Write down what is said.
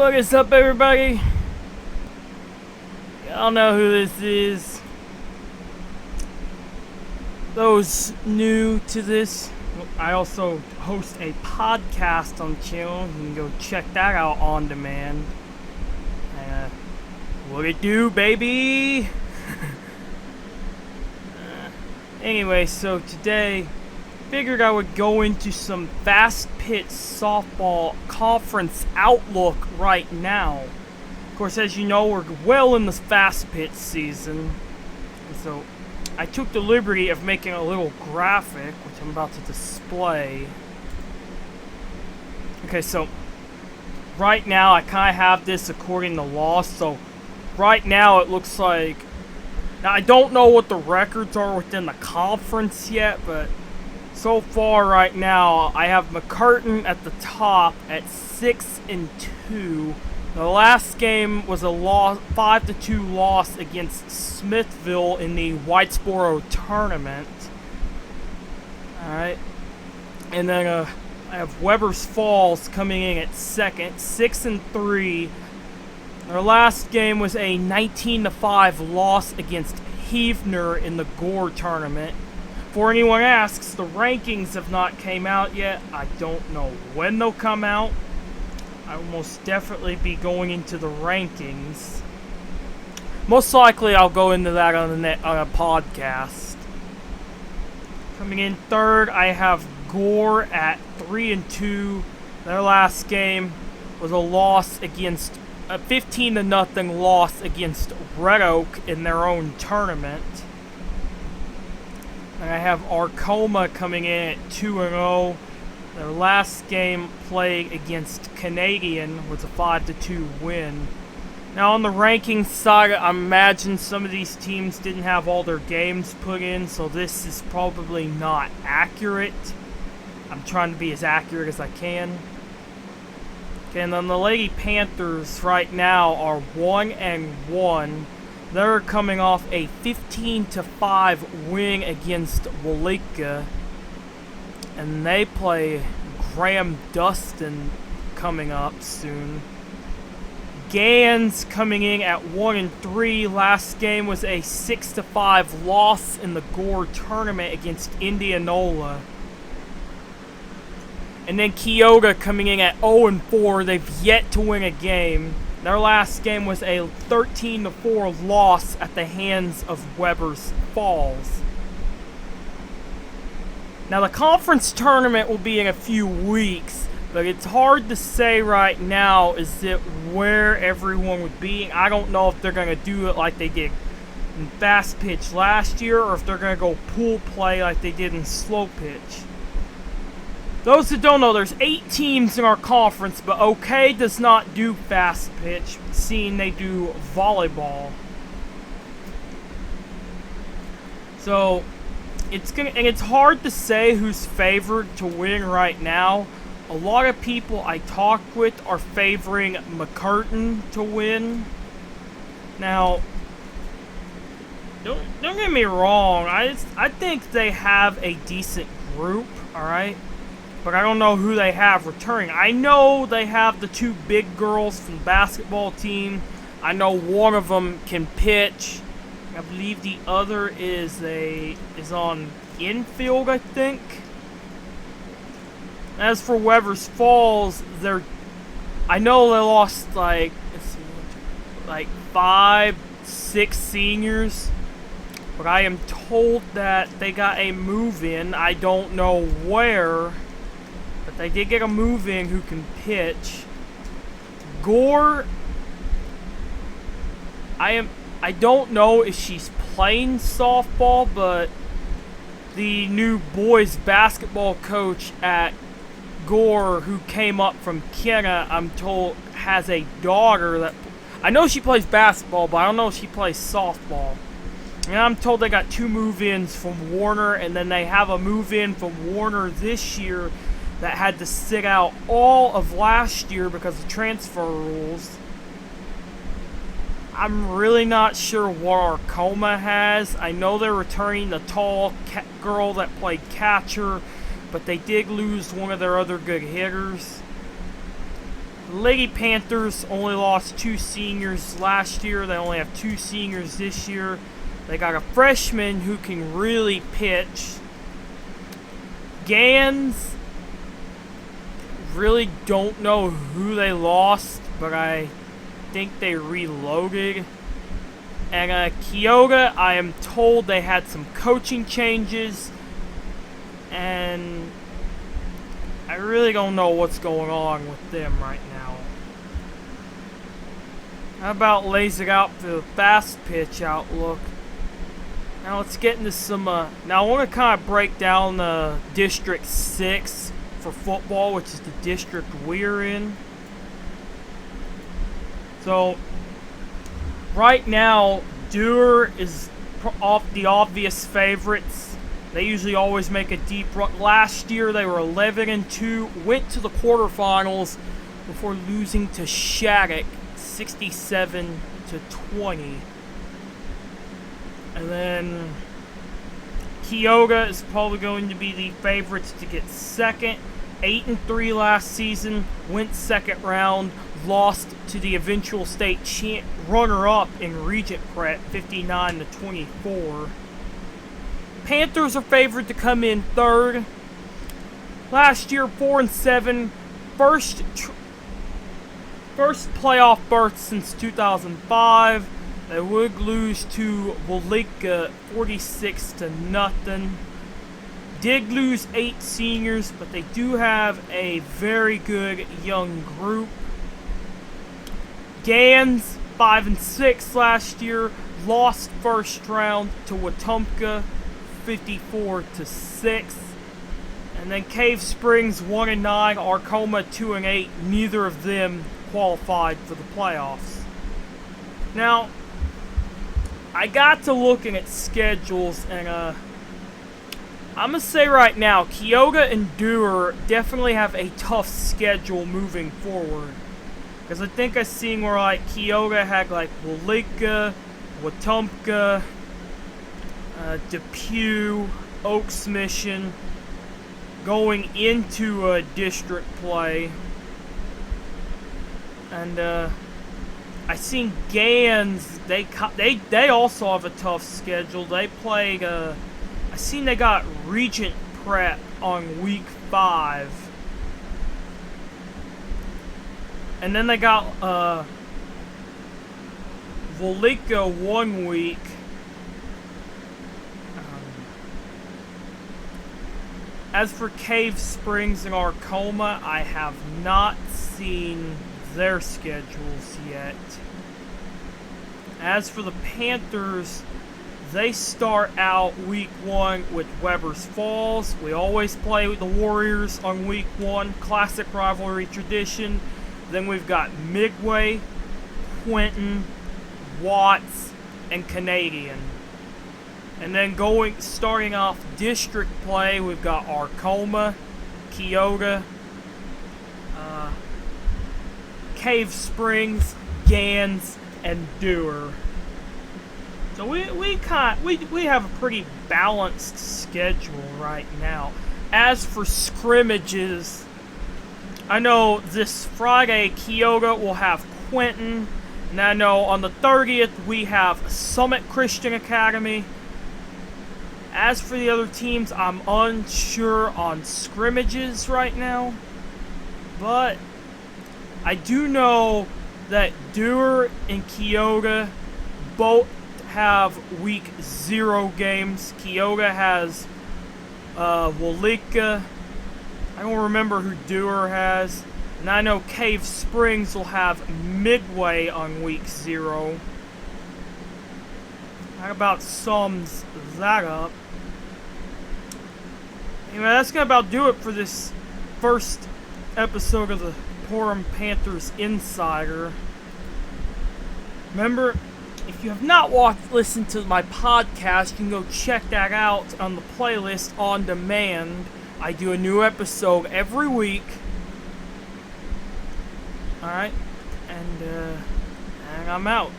What is up, everybody? Y'all know who this is. Those new to this, I also host a podcast on the channel. You can go check that out on demand. What it do, baby? Anyway, so today, figured I would go into some Fastpitch softball conference outlook right now. Of course, as you know, we're well in the Fastpitch season. And so I took the liberty of making a little graphic, which I'm about to display. Okay, so right now I kind of have this according to law. So right now it looks like, now I don't know what the records are within the conference yet, but so far right now I have McCurtain at the top at 6-2. The last game was a 5-2 loss against Smithville in the Whitesboro tournament. Alright. And then I have Weber's Falls coming in at second, 6-3. Their last game was a 19-5 loss against Heavener in the Gore tournament. Before anyone asks, the rankings have not came out yet. I don't know when they'll come out. I will most definitely be going into the rankings. Most likely I'll go into that on a podcast. Coming in third, I have Gore at 3-2. Their last game was a loss against a 15-0 loss against Red Oak in their own tournament. And I have Arcoma coming in at 2-0. Their last game played against Canadian was a 5-2 win. Now on the rankings side, I imagine some of these teams didn't have all their games put in, so this is probably not accurate. I'm trying to be as accurate as I can. Okay, and then the Lady Panthers right now are 1-1. They're coming off a 15-5 win against Walika. And they play Graham Dustin coming up soon. Gans coming in at 1-3. Last game was a 6-5 loss in the Gore tournament against Indianola. And then Kyoto coming in at 0-4. They've yet to win a game. Their last game was a 13-4 loss at the hands of Weber's Falls. Now the conference tournament will be in a few weeks, but it's hard to say right now is it where everyone would be. I don't know if they're going to do it like they did in Fastpitch last year, or if they're going to go pool play like they did in Slow Pitch. Those who don't know, there's 8 teams in our conference, but OK does not do Fastpitch, seeing they do volleyball. So it's hard to say who's favored to win right now. A lot of people I talk with are favoring McCurtain to win. Now, don't get me wrong. I think they have a decent group, all right. But I don't know who they have returning. I know they have the 2 big girls from the basketball team. I know one of them can pitch. I believe the other is on infield, I think. As for Weber's Falls, I know they lost like 5-6 seniors, but I am told that they got a move-in. I don't know where, but they did get a move-in who can pitch. Gore, I don't know if she's playing softball, but the new boys basketball coach at Gore, who came up from Kenna, I'm told has a daughter that, I know she plays basketball, but I don't know if she plays softball. And I'm told they got 2 move-ins from Warner, and then they have a move-in from Warner this year that had to sit out all of last year because of transfer rules. I'm really not sure what Arcoma has. I know they're returning the tall girl that played catcher, but they did lose one of their other good hitters. The Lady Panthers only lost 2 seniors last year. They only have 2 seniors this year. They got a freshman who can really pitch. Gans, really don't know who they lost, but I think they reloaded. And Kyoga, I am told they had some coaching changes, and I really don't know what's going on with them right now. How about lays it out for the Fastpitch outlook? Now let's get into some, now I want to kind of break down District 6 for football, which is the district we're in. So, right now, Dewar is off the obvious favorites. They usually always make a deep run. Last year, they were 11-2, went to the quarterfinals before losing to Shattuck 67-20. And then Kyoga is probably going to be the favorites to get second. 8-3 last season, went second round, lost to the eventual state runner-up in Regent Prep 59-24. Panthers are favored to come in third. Last year, 4-7, first playoff berth since 2005. They would lose to Walika 46-0. Did lose 8 seniors, but they do have a very good young group. Gans 5-6 last year, lost first round to Wetumpka 54-6. And then Cave Springs 1-9, Arcoma 2-8. Neither of them qualified for the playoffs. Now, I got to looking at schedules, and I'm going to say right now, Kyoga and Dewar definitely have a tough schedule moving forward. Because I think I seen where, like, Kyoga had, like, Walika, Wetumpka, Depew, Oaks Mission, going into district play. And, I seen Gans, they also have a tough schedule. They played, I seen they got Regent Prep on week 5. And then they got, Walika 1 week. As for Cave Springs and Arcoma, I have not seen their schedules yet. As for the Panthers, they start out week 1 with Weber's Falls. We always play with the Warriors on week 1, classic rivalry tradition. Then we've got Midway, Quentin, Watts, and Canadian. And then starting off district play, we've got Arcoma, Kyoga, Cave Springs, Gans, and Dewar. So we have a pretty balanced schedule right now. As for scrimmages, I know this Friday Kyoga will have Quentin, and I know on the 30th we have Summit Christian Academy. As for the other teams, I'm unsure on scrimmages right now, but I do know that Dewar and Kyoga both have week 0 games. Kyoga has Walika. I don't remember who Dewar has. And I know Cave Springs will have Midway on week 0. How about sums that up? Anyway, that's going to about do it for this first episode of the Porum Panthers Insider. Remember, if you have not listened to my podcast, you can go check that out on the playlist on demand. I do a new episode every week. Alright, and I'm out.